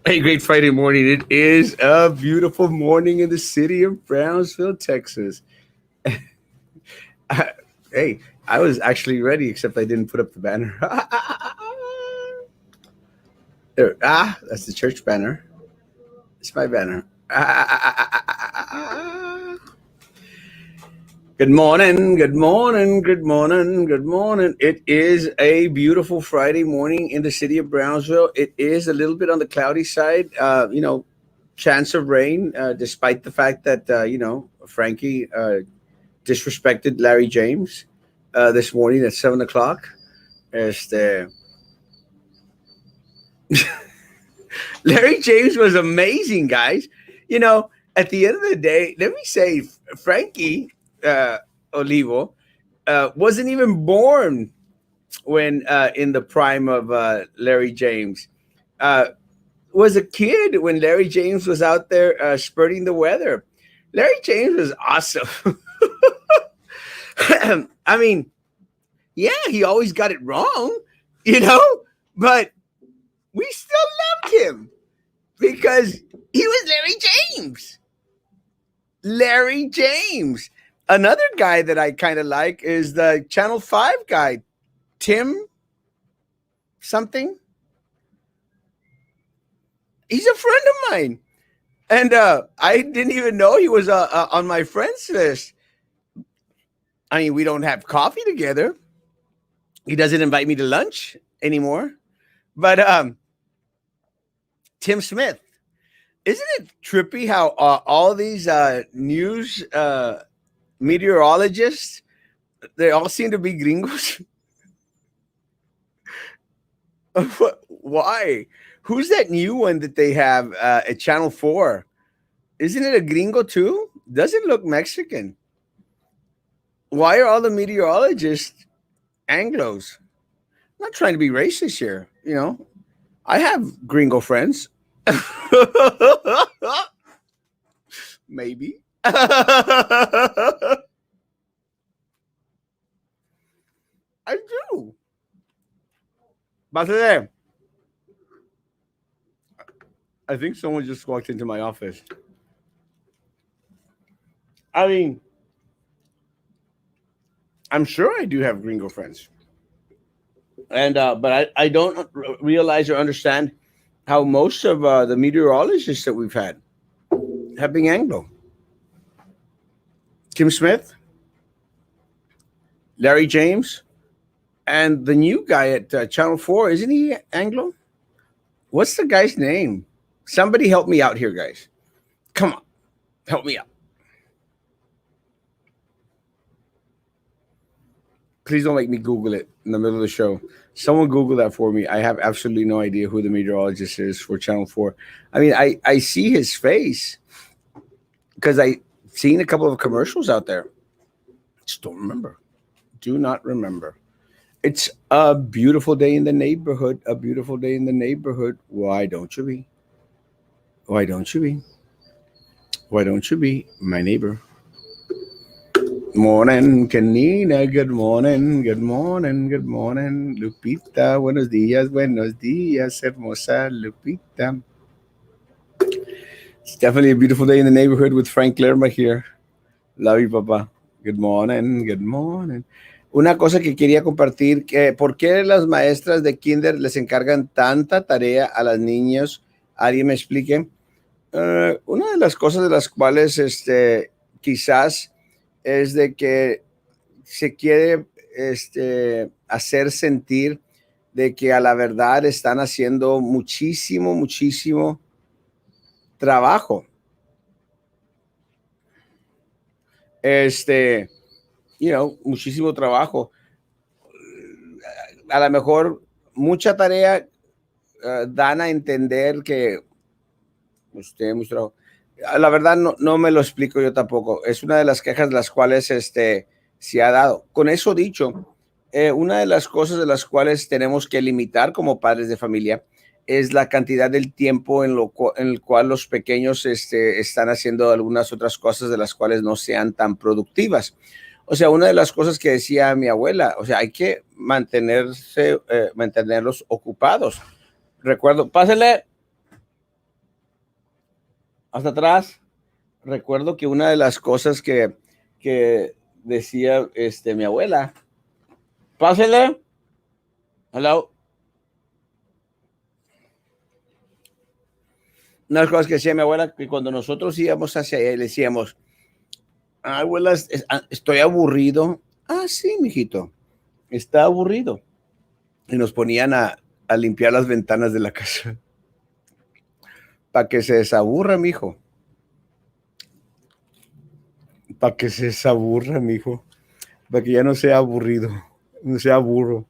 Hey, great Friday morning. It is a beautiful morning in the city of Brownsville, Texas. Hey, I was actually ready, except I didn't put up the banner. There, that's the church banner. It's my banner. Good morning, good morning, good morning, good morning. It is a beautiful Friday morning in the city of Brownsville. It is a little bit on the cloudy side. Chance of rain, despite the fact that Frankie disrespected Larry James this morning at 7 o'clock. Este, Larry James was amazing, guys. You know, at the end of the day, let me say, Frankie Olivo wasn't even born when in the prime of Larry James. Uh, was a kid when Larry James was out there spurting the weather. Larry James was awesome. I mean, yeah, he always got it wrong, you know, but we still loved him because he was Larry James. Larry James. Another guy that I kind of like is the Channel 5 guy, Tim something. He's a friend of mine. And I didn't even know he was on my friends list. I mean, we don't have coffee together. He doesn't invite me to lunch anymore. But Tim Smith, isn't it trippy how all these news meteorologists, they all seem to be gringos? Why? Who's that new one that they have at Channel 4? Isn't it a gringo too? Doesn't look Mexican. Why are all the meteorologists Anglos? I'm not trying to be racist here, you know. I have gringo friends. Maybe. I do. But today, I think someone just walked into my office. I mean, I'm sure I do have gringo friends. And but I don't realize or understand how most of the meteorologists that we've had have been Anglo. Tim Smith, Larry James, and the new guy at Channel 4, isn't he Anglo? What's the guy's name? Somebody help me out here, guys. Come on, help me out. Please don't make me Google it in the middle of the show. Someone Google that for me. I have absolutely no idea who the meteorologist is for Channel 4. I mean, I see his face because I seen a couple of commercials out there. Just don't remember. Do not remember. It's a beautiful day in the neighborhood. A beautiful day in the neighborhood. Why don't you be? Why don't you be? Why don't you be my neighbor? Morning, Canina. Good morning. Good morning. Good morning, Lupita. Buenos días. Buenos días, hermosa Lupita. It's definitely a beautiful day in the neighborhood with Frank Lerma here. Love you, papá. Good morning. Good morning. Una cosa que quería compartir, que ¿por qué las maestras de kinder les encargan tanta tarea a las niños? ¿Alguien me explique? Una de las cosas de las cuales quizás es de que se quiere hacer sentir de que a la verdad están haciendo muchísimo, muchísimo trabajo. Muchísimo trabajo. A lo mejor mucha tarea dan a entender que usted mucho trabajo. La verdad no me lo explico yo tampoco. Es una de las quejas de las cuales se ha dado. Con eso dicho, una de las cosas de las cuales tenemos que limitar como padres de familia es la cantidad del tiempo en el cual los pequeños están haciendo algunas otras cosas de las cuales no sean tan productivas. O sea, una de las cosas que decía mi abuela, o sea, hay que mantenerlos ocupados. Recuerdo, pásale. hasta atrás. Recuerdo que una de las cosas que decía mi abuela, pásele, hello. Una de las cosas que decía mi abuela, que cuando nosotros íbamos hacia ella, le decíamos, abuela, estoy aburrido. Ah, sí, mijito, está aburrido. Y nos ponían a limpiar las ventanas de la casa para que se desaburra, mijo. Para que se desaburra, mijo. Para que ya no sea aburrido, no sea burro.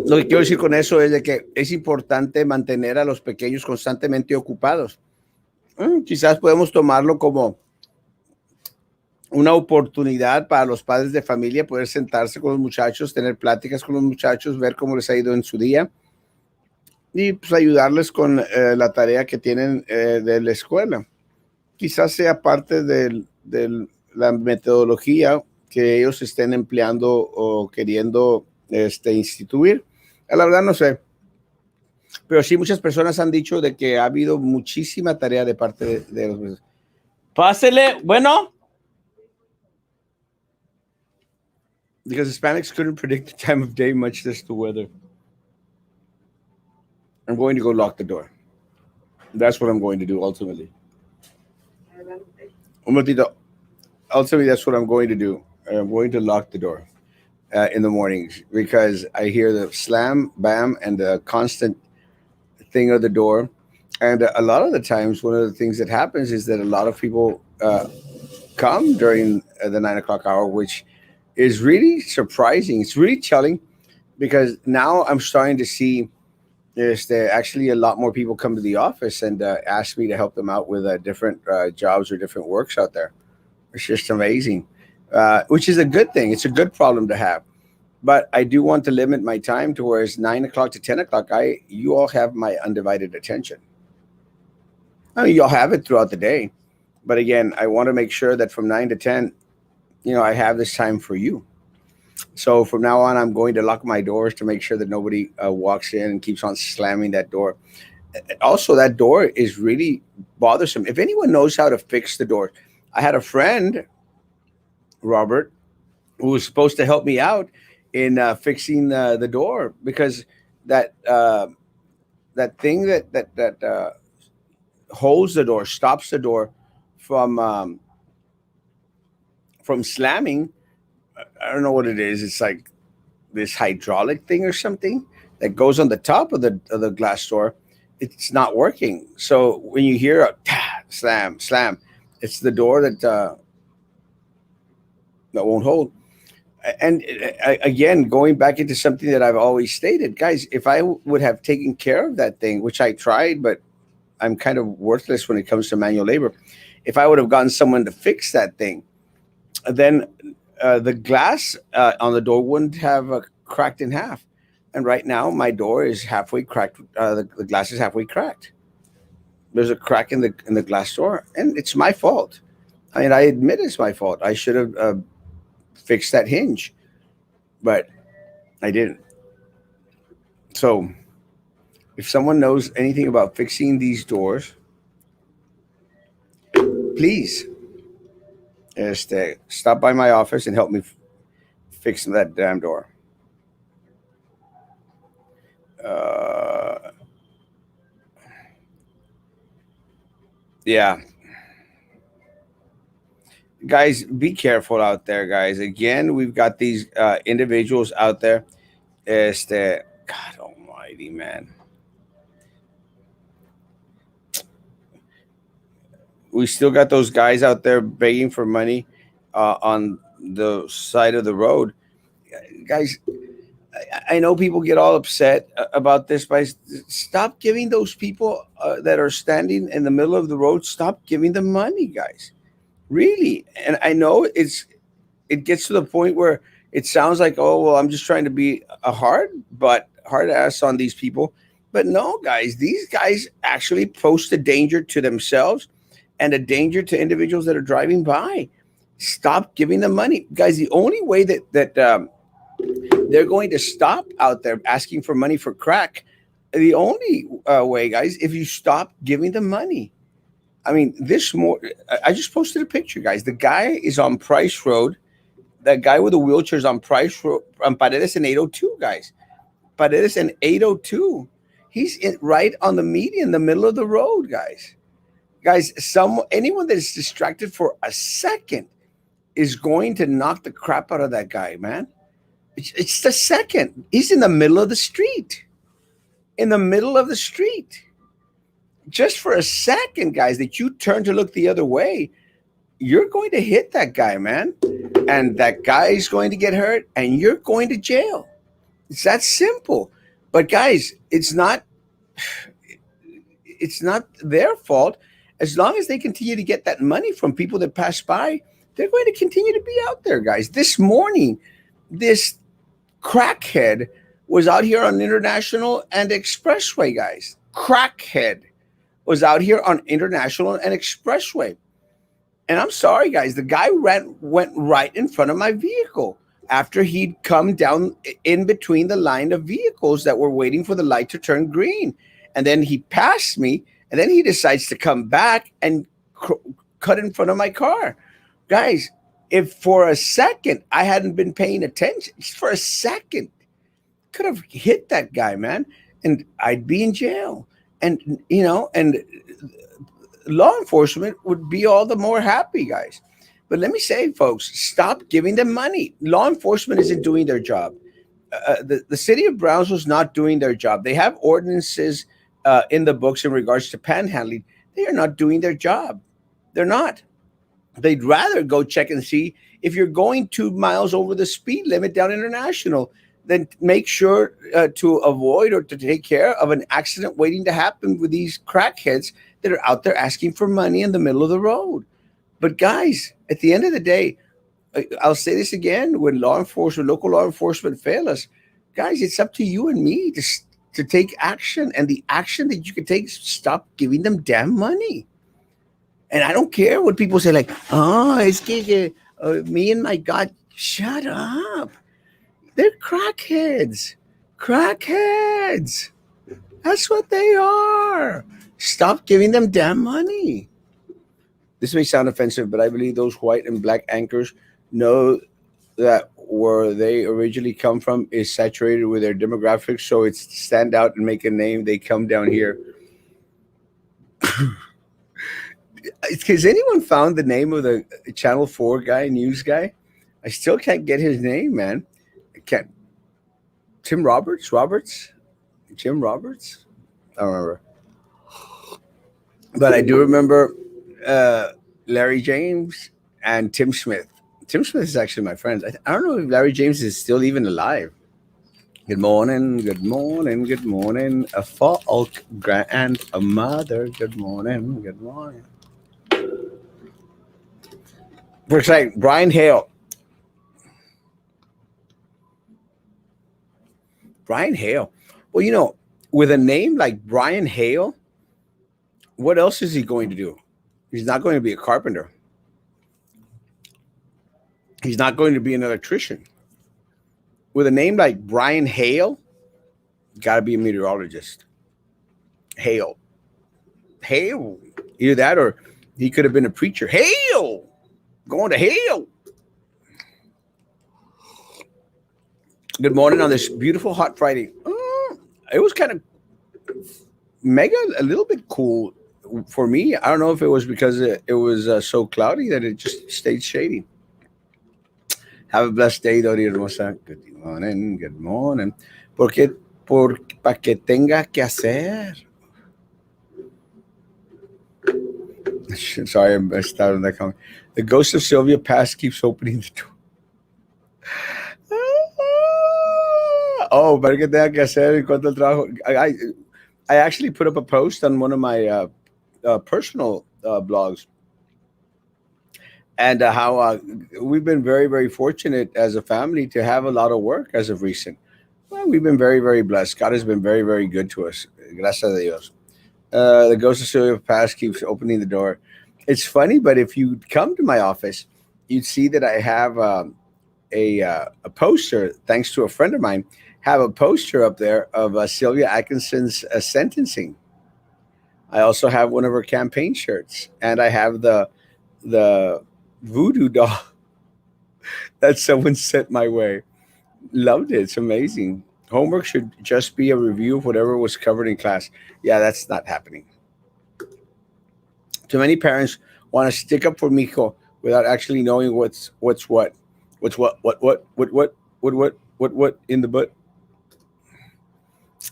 Lo que quiero decir con eso es de que es importante mantener a los pequeños constantemente ocupados. Quizás podemos tomarlo como una oportunidad para los padres de familia poder sentarse con los muchachos, tener pláticas con los muchachos, ver cómo les ha ido en su día y pues ayudarles con la tarea que tienen de la escuela. Quizás sea parte de la metodología que ellos estén empleando o queriendo instituir. A la verdad no sé, pero sí muchas personas han dicho de que ha habido muchísima tarea de parte de los... Pásele, bueno. Because Hispanics couldn't predict the time of day, much less the weather. I'm going to go lock the door. That's what I'm going to do ultimately. Un momentito. Ultimately, that's what I'm going to do. I'm going to lock the door in the mornings because I hear the slam, bam, and the constant thing of the door. And a lot of the times, one of the things that happens is that a lot of people come during the 9 o'clock hour, which is really surprising. It's really telling because now I'm starting to see there's actually a lot more people come to the office and ask me to help them out with different jobs or different works out there. It's just amazing, which is a good thing. It's a good problem to have. But I do want to limit my time to whereas 9 o'clock to 10 o'clock, you all have my undivided attention. I mean, you'll have it throughout the day, but again, I want to make sure that from 9 to 10, I have this time for you. So from now on, I'm going to lock my doors to make sure that nobody walks in and keeps on slamming that door. Also, that door is really bothersome. If anyone knows how to fix the door, I had a friend, Robert, who was supposed to help me out in fixing the door because that that thing that holds the door, stops the door from slamming. I don't know what it is. It's like this hydraulic thing or something that goes on the top of the glass door. It's not working. So when you hear a slam, slam, it's the door that won't hold. And again, going back into something that I've always stated, guys, if I would have taken care of that thing, which I tried, but I'm kind of worthless when it comes to manual labor. If I would have gotten someone to fix that thing, then the glass on the door wouldn't have cracked in half. And right now, my door is halfway cracked. The glass is halfway cracked. There's a crack in the glass door, and it's my fault. I mean, I admit it's my fault. I should have fixed that hinge, but I didn't. So, if someone knows anything about fixing these doors, please stop by my office and help me fix that damn door. Uh, yeah, guys, be careful out there, guys. Again, we've got these individuals out there. God Almighty, man. We still got those guys out there begging for money on the side of the road, guys. I know people get all upset about this, but stop giving those people that are standing in the middle of the road. Stop giving them money, guys. Really, and I know it gets to the point where it sounds like, oh well, I'm just trying to be a hard ass on these people. But no, guys, these guys actually pose a danger to themselves and a danger to individuals that are driving by. Stop giving them money, guys. The only way that they're going to stop out there asking for money for crack The only way, guys, if you stop giving them money. I mean, I just posted a picture, guys. The guy is on Price Road. That guy with the wheelchair is on Price Road, on Paredes and 802, guys. Paredes and 802. Right on the median, the middle of the road, guys. Guys, anyone that is distracted for a second is going to knock the crap out of that guy, man. It's the second. He's in the middle of the street. In the middle of the street. Just for a second, guys, that you turn to look the other way, you're going to hit that guy, man. And that guy is going to get hurt and you're going to jail. It's that simple. But guys, it's not their fault. As long as they continue to get that money from people that pass by, they're going to continue to be out there, guys. This morning, this crackhead was out here on International and Expressway, guys. Crackhead was out here on International and Expressway. And I'm sorry, guys, the guy went right in front of my vehicle after he'd come down in between the line of vehicles that were waiting for the light to turn green. And then he passed me, and then he decides to come back and cut in front of my car. Guys, if for a second I hadn't been paying attention, just for a second, could have hit that guy, man, and I'd be in jail. And, and law enforcement would be all the more happy, guys. But let me say, folks, stop giving them money. Law enforcement isn't doing their job. The city of Brownsville's not doing their job. They have ordinances in the books in regards to panhandling. They are not doing their job. They're not. They'd rather go check and see if you're going 2 miles over the speed limit down International, then make sure to avoid or to take care of an accident waiting to happen with these crackheads that are out there asking for money in the middle of the road. But guys, at the end of the day, I'll say this again, when local law enforcement fail us, guys, it's up to you and me to take action. And the action that you can take is stop giving them damn money. And I don't care what people say, like, oh, it's me and my God. Shut up. They're crackheads. Crackheads. That's what they are. Stop giving them damn money. This may sound offensive, but I believe those white and black anchors know that where they originally come from is saturated with their demographics, so it's to stand out and make a name. They come down here. Has anyone found the name of the Channel 4 guy, news guy? I still can't get his name, man. I can't. Tim Roberts? Jim Roberts? I don't remember. But I do remember Larry James and Tim Smith. Tim Smith is actually my friend. I don't know if Larry James is still even alive. Good morning, good morning, good morning. A folk grandmother. Good morning, good morning. For exciting, Brian Hale. Brian Hale. Well, with a name like Brian Hale, what else is he going to do? He's not going to be a carpenter. He's not going to be an electrician. With a name like Brian Hale, got to be a meteorologist. Hale. Either that or he could have been a preacher. Hale! Going to hell. Good morning on this beautiful hot Friday. It was kind of a little bit cool for me. I don't know if it was because it was so cloudy that it just stayed shady. Have a blessed day, Dori Hermosa. Good morning, good morning. Para que tenga que hacer. Sorry, I started on that comment. The ghost of Sylvia Past keeps opening the door. Para que tenga que hacer en cuanto al trabajo. I actually put up a post on one of my personal blogs, and how we've been very, very fortunate as a family to have a lot of work as of recent. Well, we've been very, very blessed. God has been very, very good to us. Gracias a Dios. The ghost of Sylvia Past keeps opening the door. It's funny, but if you come to my office, you'd see that I have a poster, thanks to a friend of mine, have a poster up there of Sylvia Atkinson's sentencing. I also have one of her campaign shirts, and I have the voodoo doll that someone sent my way. Loved it. It's amazing. Homework should just be a review of whatever was covered in class. Yeah, that's not happening. Too many parents want to stick up for Miko without actually knowing what's what in the butt.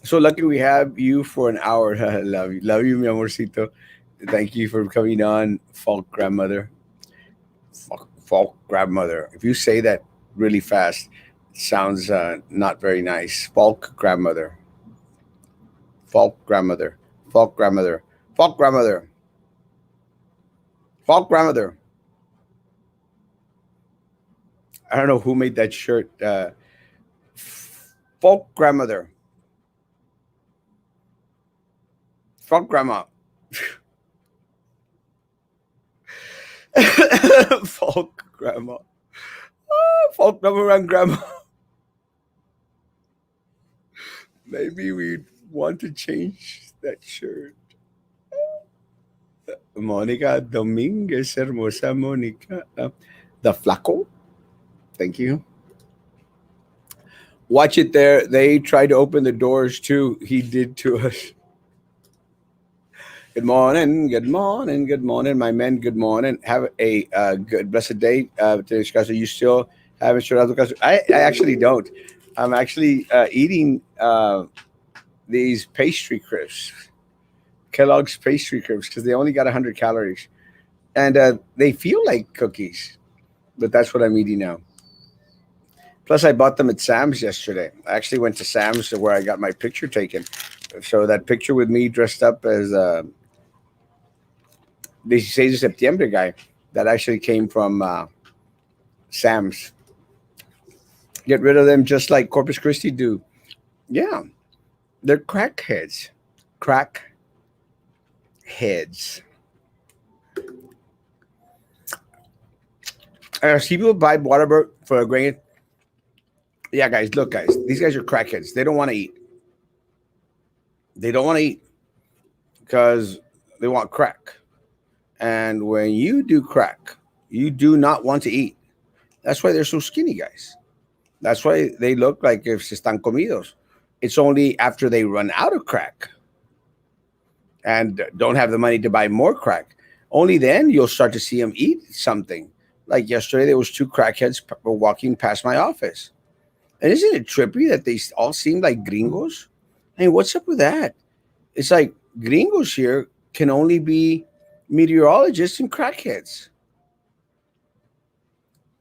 So lucky we have you for an hour. Love you, mi amorcito. Thank you for coming on, Falk grandmother. Falk grandmother. If you say that really fast, it sounds not very nice. Falk grandmother. Falk grandmother. Falk grandmother. Falk grandmother. Falk grandmother. I don't know who made that shirt. Falk grandmother. Falk grandma. Falk grandma. Falk number one grandma. Maybe we want to change that shirt. Monica Dominguez, hermosa Monica. The Flaco. Thank you. Watch it there. They tried to open the doors too. He did to us. Good morning, good morning, good morning, my men. Good morning. Have a good, blessed day. To discuss. You still haven't showed up because I actually don't. I'm actually eating these pastry crisps, Kellogg's pastry crisps, because they only got 100 calories, and they feel like cookies. But that's what I'm eating now. Plus, I bought them at Sam's yesterday. I actually went to Sam's where I got my picture taken. So that picture with me dressed up as the 16 de Septiembre guy, that actually came from Sam's. Get rid of them just like Corpus Christi do. Yeah, they're crackheads. Crack heads. I see people buy Waterberg for a grain. Yeah, guys, look, guys, these guys are crackheads. They don't want to eat. They don't want to eat because they want crack. And when you do crack, you do not want to eat. That's why they're so skinny, guys. That's why they look like if se están comidos. It's only after they run out of crack and don't have the money to buy more crack, only then you'll start to see them eat something. Like yesterday, there was two crackheads walking past my office. And isn't it trippy that they all seem like gringos? I mean, what's up with that? It's like gringos here can only be meteorologists and crackheads.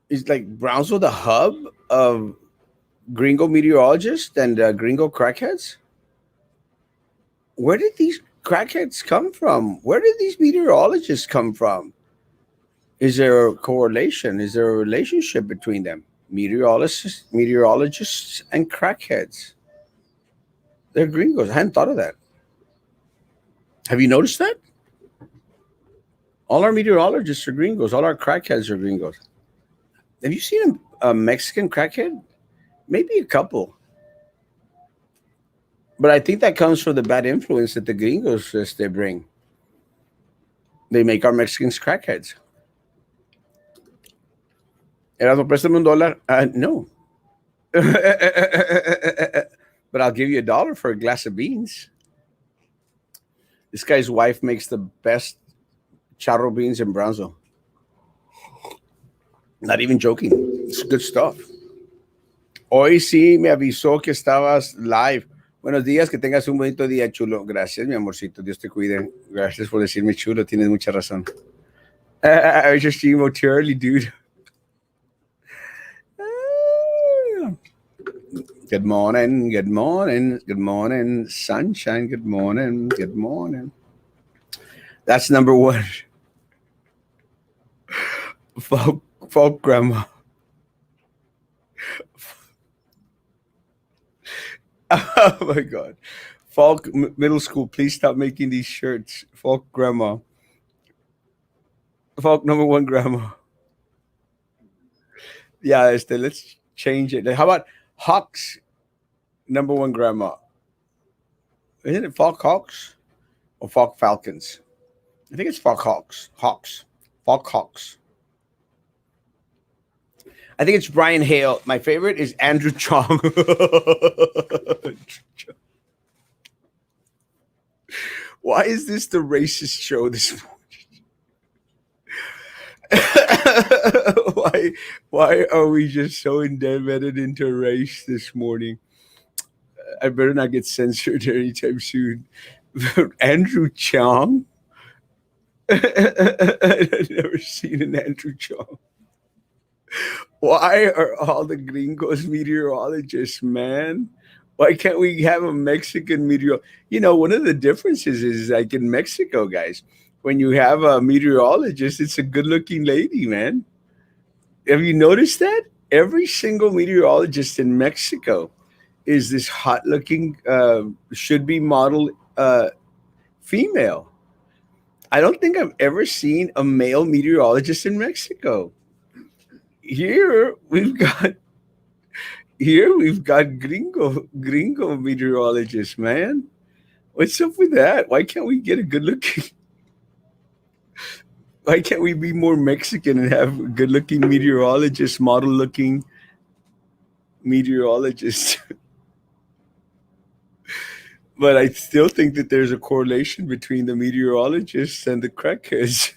Is like Brownsville the hub of gringo meteorologists and gringo crackheads? Where did these crackheads come from? Where did these meteorologists come from? Is there a correlation? Is there a relationship between them? Meteorologists and crackheads. They're gringos. I hadn't thought of that. Have you noticed that? All our meteorologists are gringos. All our crackheads are gringos. Have you seen a Mexican crackhead? Maybe a couple. But I think that comes from the bad influence that the gringos they bring. They make our Mexicans crackheads. Erasmo, préstame $1. No. But I'll give you $1 for a glass of beans. This guy's wife makes the best charro beans in Brownsville. Not even joking. It's good stuff. Hoy sí me avisó que estabas live. Buenos días, que tengas un bonito día, chulo. Gracias, mi amorcito. Dios te cuide. Gracias por decirme chulo. Tienes mucha razón. I was just emo too early, dude. Good morning, good morning, good morning, sunshine, good morning, good morning. That's number one. Folk grandma. Oh my God. Folk middle school, please stop making these shirts. Folk grandma. Folk number one grandma. Yeah, let's change it. How about Hawks Number one grandma. Isn't it Falk Hawks or Falk Falcons? I think it's Falk Hawks. Hawks. Falk Hawks. I think it's Brian Hale. My favorite is Andrew Chong. Why is this the racist show this morning? why why are we just so embedded into race this morning? I better not get censored anytime soon. Andrew Chong? I've never seen an Andrew Chong. Why are all the gringos meteorologists, man? Why can't we have a Mexican meteor? One of the differences is like in Mexico, guys, when you have a meteorologist, it's a good looking lady, man. Have you noticed that? Every single meteorologist in Mexico is this hot looking, should be model female. I don't think I've ever seen a male meteorologist in Mexico. Here we've got Here we've got gringo meteorologists, man. What's up with that? Why can't we get a good looking? Why can't we be more Mexican and have good looking meteorologists, model looking meteorologists? But I still think that there's a correlation between the meteorologists and the crackheads.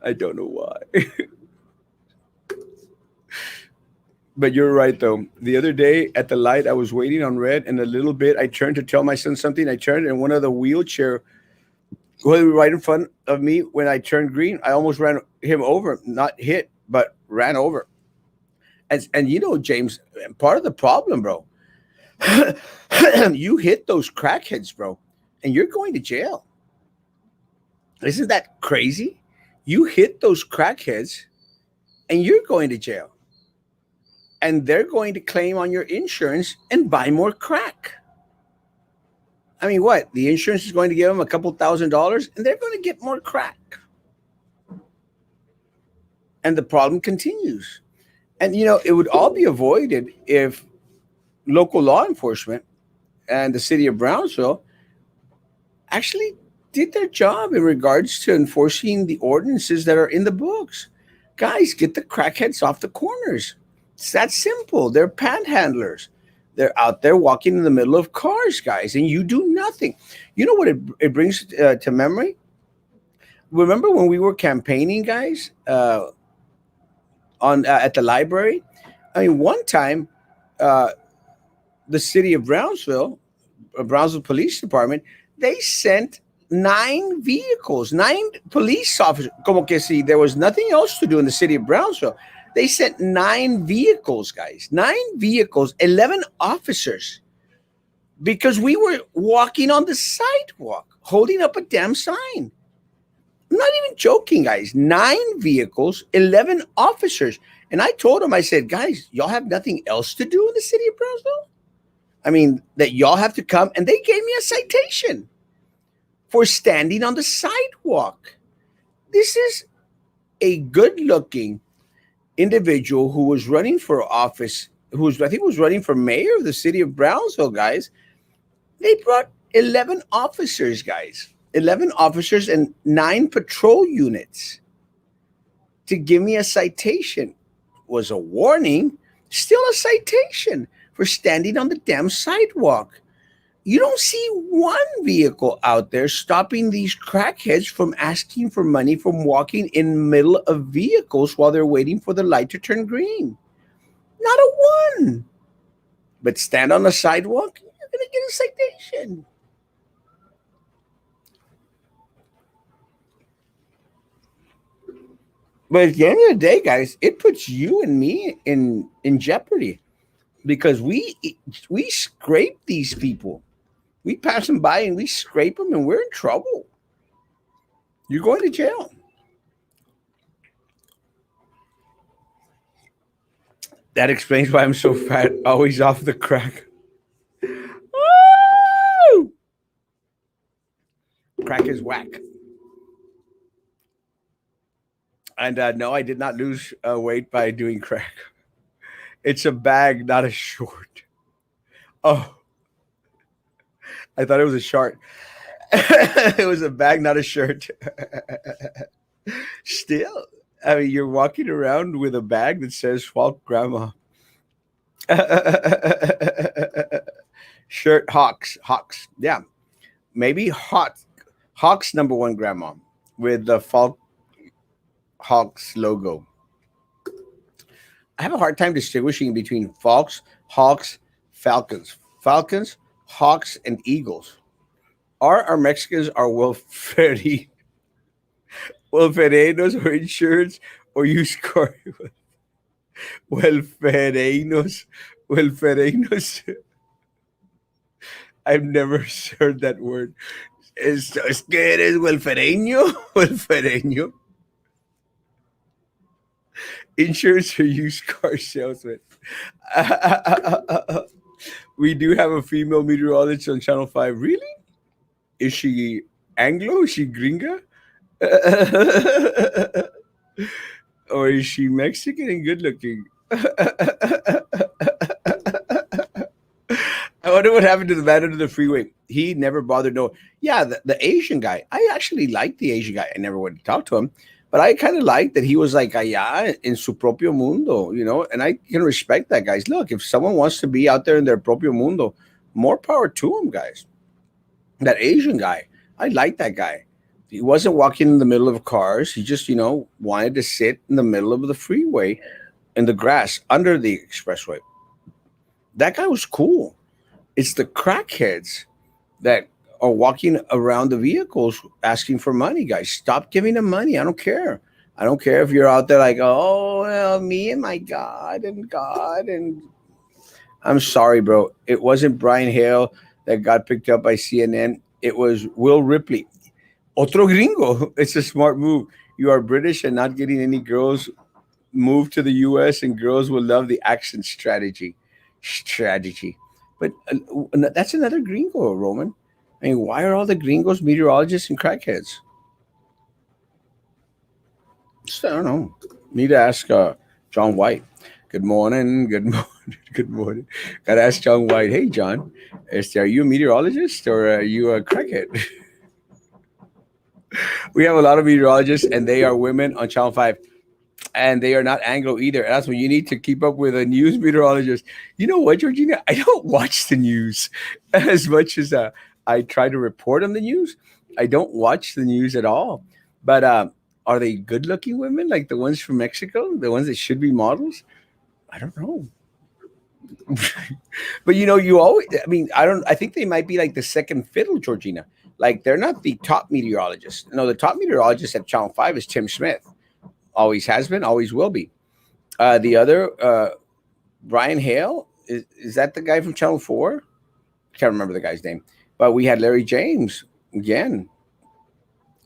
I don't know why. But you're right, though. The other day at the light, I was waiting on red, and a little bit, I turned to tell my son something. I turned, and one of the wheelchair was right in front of me. When I turned green, I almost ran him over, not hit, but ran over. And James, part of the problem, bro, you hit those crackheads, bro, and you're going to jail. Isn't that crazy? You hit those crackheads, and you're going to jail. And they're going to claim on your insurance and buy more crack. I mean, what? The insurance is going to give them a couple $1,000s and they're going to get more crack. And the problem continues. And, it would all be avoided if local law enforcement and the city of Brownsville actually did their job in regards to enforcing the ordinances that are in the books. Guys, get the crackheads off the corners. It's that simple. They're panhandlers. They're out there walking in the middle of cars, guys, and you do nothing. You know what it brings to memory? Remember when we were campaigning, guys, on at the library? I mean, one time, uh, the city of Brownsville Police Department, they sent 9 police officers. Como que si there was nothing else to do in the city of Brownsville. They sent 9 vehicles, guys. 9 vehicles, 11 officers, because we were walking on the sidewalk, holding up a damn sign. I'm not even joking, guys. 9 vehicles, 11 officers. And I told them, I said, guys, y'all have nothing else to do in the city of Brownsville? I mean, that y'all have to come. And they gave me a citation for standing on the sidewalk. This is a good looking individual who was running for office, I think was running for mayor of the city of Brownsville, guys. They brought 11 officers, guys. 11 officers and 9 patrol units to give me a citation. Was a warning, still a citation for standing on the damn sidewalk. You don't see one vehicle out there stopping these crackheads from asking for money from walking in the middle of vehicles while they're waiting for the light to turn green. Not a one. But stand on the sidewalk, you're going to get a citation. But at the end of the day, guys, it puts you and me in jeopardy because we scrape these people. We pass them by and we scrape them, and we're in trouble. You're going to jail. That explains why I'm so fat, always off the crack. Woo! Crack is whack. And no, I did not lose weight by doing crack. It's a bag, not a short. Oh, I thought it was a short. It was a bag, not a shirt. Still, I mean, you're walking around with a bag that says Falk Grandma. Shirt Hawks. Hawks. Yeah. Maybe Hawks number one grandma with the Falk Hawks logo. I have a hard time distinguishing between Falks, Hawks, Falcons. Falcons, Hawks, and Eagles. Are our Mexicans our Wolferinos or insureds or use car Welferinos? Welferinos. I've never heard that word. Es que eres welfereño? Welfereño? Insurance or used car salesman? We do have a female meteorologist on Channel 5. Really? Is she Anglo? Is she gringa? Or is she Mexican and good looking? I wonder what happened to the man under the freeway. He never bothered. No, yeah, the Asian guy. I actually liked the Asian guy. I never went to talk to him, but I kind of liked that he was like allá en su propio mundo, and I can respect that, guys. Look, if someone wants to be out there in their propio mundo, more power to him, guys. That Asian guy, I like that guy. He wasn't walking in the middle of cars. He just, wanted to sit in the middle of the freeway in the grass under the expressway. That guy was cool. It's the crackheads that are walking around the vehicles asking for money, guys. Stop giving them money. I don't care. I don't care if you're out there like, oh, well, me and my God and God. And I'm sorry, bro. It wasn't Brian Hale that got picked up by CNN. It was Will Ripley. Otro gringo. It's a smart move. You are British and not getting any girls. Move to the US and girls will love the accent strategy. Strategy. But that's another gringo, Roman. I mean, why are all the gringos meteorologists and crackheads? Just, I don't know. Need to ask John White. Good morning. Good morning. Good morning. Got to ask John White. Hey, John, are you a meteorologist or are you a crackhead? We have a lot of meteorologists, and they are women on Channel 5. And they are not Anglo either. That's what you need to keep up with a news meteorologist. You know what, Georgina? I don't watch the news as much as I try to report on the news. I don't watch the news at all. But are they good-looking women like the ones from Mexico, the ones that should be models? I don't know. But you always. I mean, I don't. I think they might be like the second fiddle, Georgina. Like they're not the top meteorologist. No, the top meteorologist at Channel 5 is Tim Smith. Always has been, always will be. The other, Brian Hale, is that the guy from Channel 4? I can't remember the guy's name. But we had Larry James again.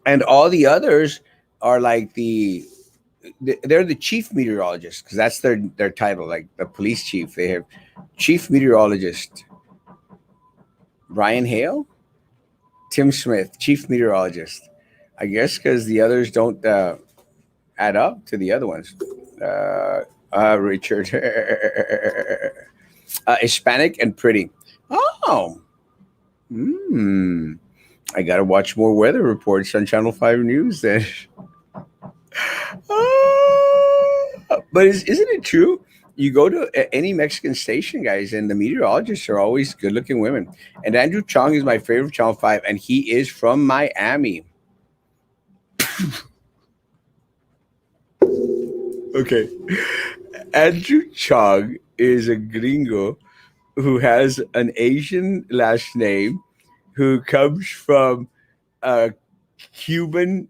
And all the others are like they're the chief meteorologist because that's their title, like the police chief. They have chief meteorologist. Brian Hale, Tim Smith, chief meteorologist. I guess because the others don't add up to the other ones. Richard, Hispanic and pretty. Oh, I gotta watch more weather reports on Channel 5 News then. But isn't it true? You go to any Mexican station, guys, and the meteorologists are always good-looking women. And Andrew Chong is my favorite Channel 5, and he is from Miami. Okay. Andrew Chong is a gringo who has an Asian last name who comes from a Cuban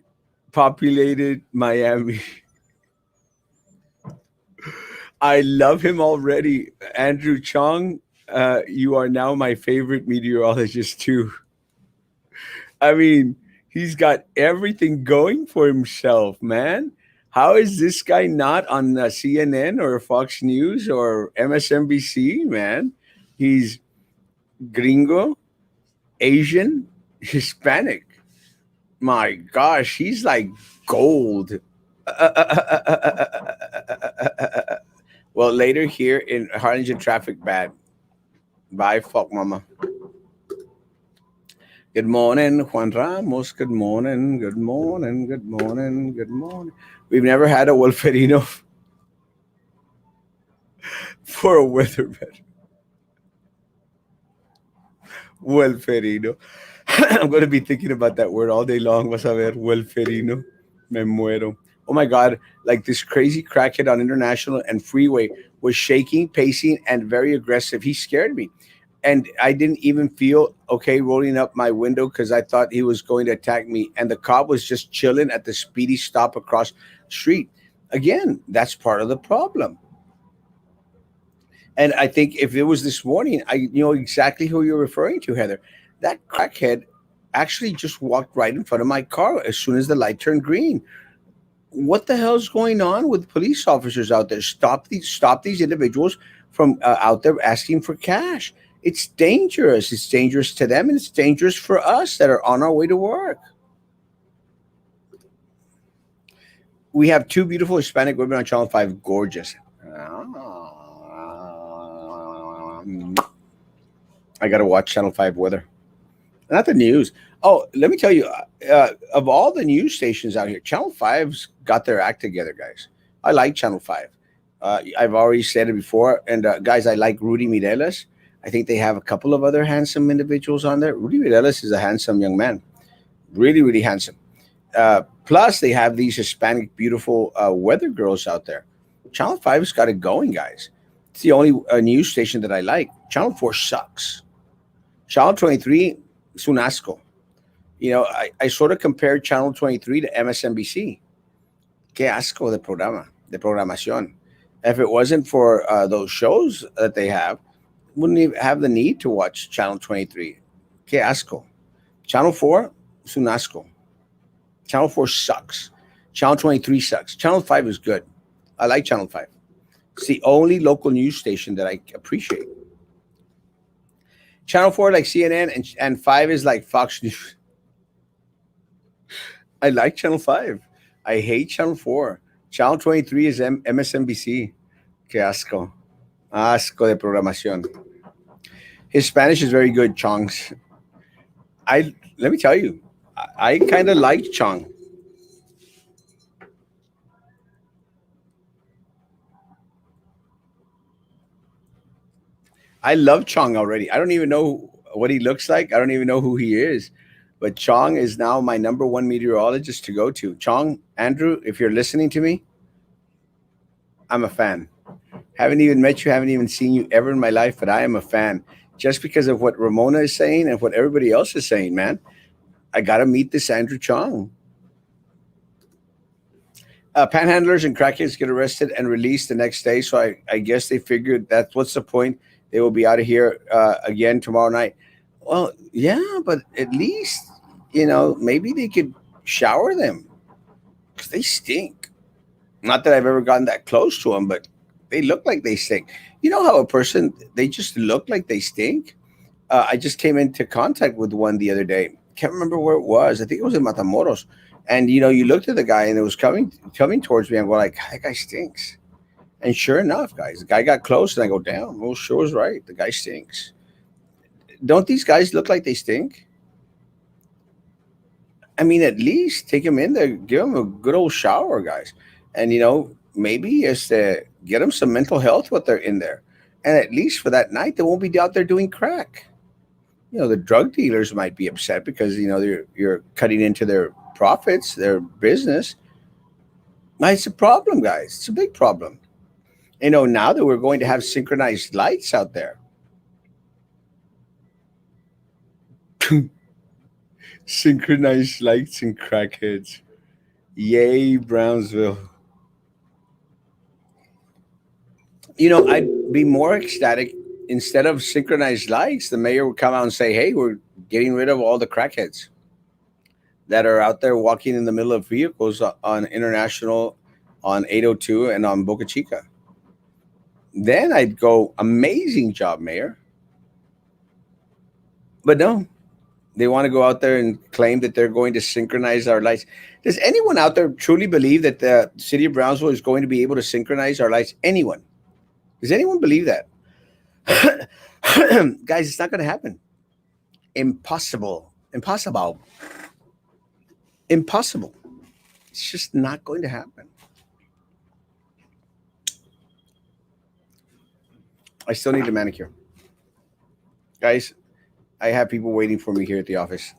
populated Miami. I love him already. Andrew Chong, you are now my favorite meteorologist, too. I mean, he's got everything going for himself, man. How is this guy not on CNN or Fox News or MSNBC, man? He's gringo, Asian, Hispanic. My gosh, he's like gold. Well, later here in Harlingen, traffic bad. Bye, fuck mama. Good morning, Juan Ramos. Good morning. Good morning. Good morning. Good morning. We've never had a Wolferino for a weatherbed. Wolferino. I'm going to be thinking about that word all day long. Vas a ver, Wolferino. Me muero. Oh my God. Like this crazy crackhead on International and Freeway was shaking, pacing, and very aggressive. He scared me. And I didn't even feel okay rolling up my window because I thought he was going to attack me. And the cop was just chilling at the speedy stop across the street. Again, that's part of the problem. And I think if it was this morning, I know exactly who you're referring to, Heather. That crackhead actually just walked right in front of my car as soon as the light turned green. What the hell's going on with police officers out there? Stop these individuals from out there asking for cash. It's dangerous. It's dangerous to them, and it's dangerous for us that are on our way to work. We have two beautiful Hispanic women on Channel 5, gorgeous. I got to watch Channel 5 weather. Not the news. Oh, let me tell you, of all the news stations out here, Channel 5's got their act together, guys. I like Channel 5. I've already said it before. And guys, I like Rudy Mireles. I think they have a couple of other handsome individuals on there. Rudy Mireles is a handsome young man, really, really handsome. Plus, they have these Hispanic, beautiful weather girls out there. Channel 5's got it going, guys. It's the only news station that I like. Channel 4 sucks. Channel 23 is un asco. I sort of compared Channel 23 to MSNBC. Qué asco de programación. If it wasn't for those shows that they have, wouldn't even have the need to watch Channel 23. Qué asco. Channel 4 is un asco. Channel 4 sucks. Channel 23 sucks. Channel 5 is good. I like Channel 5. It's the only local news station that I appreciate. Channel 4 like CNN and 5 is like Fox News. I like Channel 5. I hate Channel 4. Channel 23 is MSNBC. Que asco. Asco de programación. His Spanish is very good, Chong's. Let me tell you, I kind of like Chong. I love Chong already. I don't even know what he looks like. I don't even know who he is. But Chong is now my number one meteorologist to go to. Chong, Andrew, if you're listening to me, I'm a fan. Haven't even met you, haven't even seen you ever in my life, but I am a fan. Just because of what Ramona is saying and what everybody else is saying, man. I got to meet this Andrew Chong. Panhandlers and crackheads get arrested and released the next day. So I guess they figured that's what's the point. They will be out of here again tomorrow night. Well, yeah, but at least, maybe they could shower them because they stink. Not that I've ever gotten that close to them, but they look like they stink. You know how a person, they just look like they stink? I just came into contact with one the other day. Can't remember where it was. I think it was in Matamoros. And you looked at the guy and it was coming towards me. I'm going like, that guy stinks. And sure enough, guys, the guy got close and I go, damn, well, sure was right. The guy stinks. Don't these guys look like they stink? I mean, at least take them in there, give them a good old shower, guys. And, maybe just get them some mental health while they're in there. And at least for that night, they won't be out there doing crack. The drug dealers might be upset because, you're cutting into their profits, their business. Now, it's a problem, guys. It's a big problem. Now that we're going to have synchronized lights out there. Synchronized lights and crackheads. Yay, Brownsville. I'd be more ecstatic. Instead of synchronized lights, the mayor would come out and say, hey, we're getting rid of all the crackheads that are out there walking in the middle of vehicles on International, on 802, and on Boca Chica. Then I'd go, amazing job, mayor. But no, they want to go out there and claim that they're going to synchronize our lights. Does anyone out there truly believe that the city of Brownsville is going to be able to synchronize our lights? Anyone? Does anyone believe that? Guys, it's not going to happen. Impossible. Impossible. Impossible. It's just not going to happen. I still need a manicure. Guys, I have people waiting for me here at the office.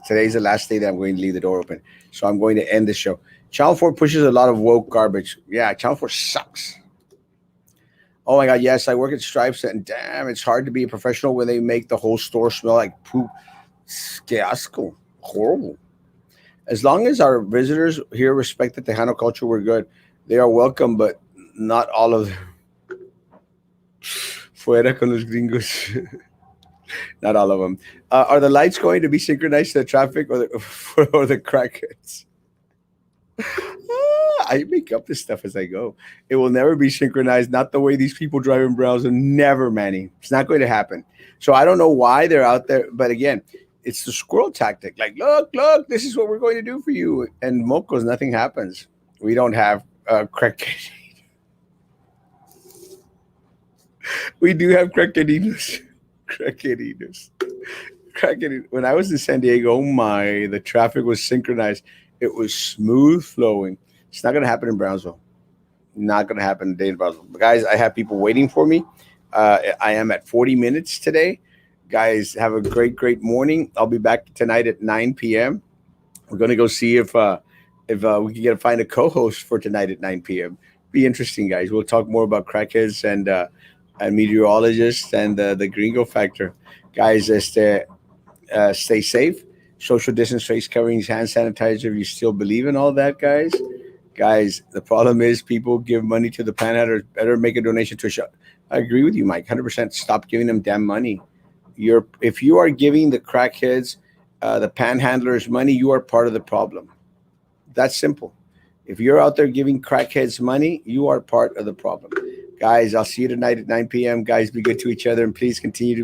Today's the last day that I'm going to leave the door open. So I'm going to end the show. Channel 4 pushes a lot of woke garbage. Yeah, Channel 4 sucks. Oh my God, yes, I work at Stripes, and damn, it's hard to be a professional when they make the whole store smell like poop. Que asco. Horrible. As long as our visitors here respect the Tejano culture, we're good. They are welcome, but not all of them. Fuera con los gringos. Not all of them. Are the lights going to be synchronized to the traffic or or the crackheads? I make up this stuff as I go. It will never be synchronized. Not the way these people drive in Brownsville. Never, Manny. It's not going to happen. So I don't know why they're out there. But again, it's the squirrel tactic. Like, look, this is what we're going to do for you. And Mocos, nothing happens. We don't have crackhead. We do have crackheadinos. Crackheadinos. When I was in San Diego, oh my, the traffic was synchronized. It was smooth flowing. It's not going to happen in Brownsville. Not going to happen today in Brownsville. But guys, I have people waiting for me. I am at 40 minutes today. Guys, have a great morning. I'll be back tonight at 9 p.m. We're going to go see if we can find a co-host for tonight at 9 p.m. Be interesting, guys. We'll talk more about crackheads and meteorologists and the gringo factor. Guys, stay safe. Social distance, face coverings, hand sanitizer. If you still believe in all that, guys. Guys, the problem is people give money to the panhandlers. Better make a donation to a shop. I agree with you, Mike. 100%. Stop giving them damn money. If you are giving the crackheads, the panhandlers money, you are part of the problem. That's simple. If you're out there giving crackheads money, you are part of the problem. Guys, I'll see you tonight at 9 p.m. Guys, be good to each other, and please continue to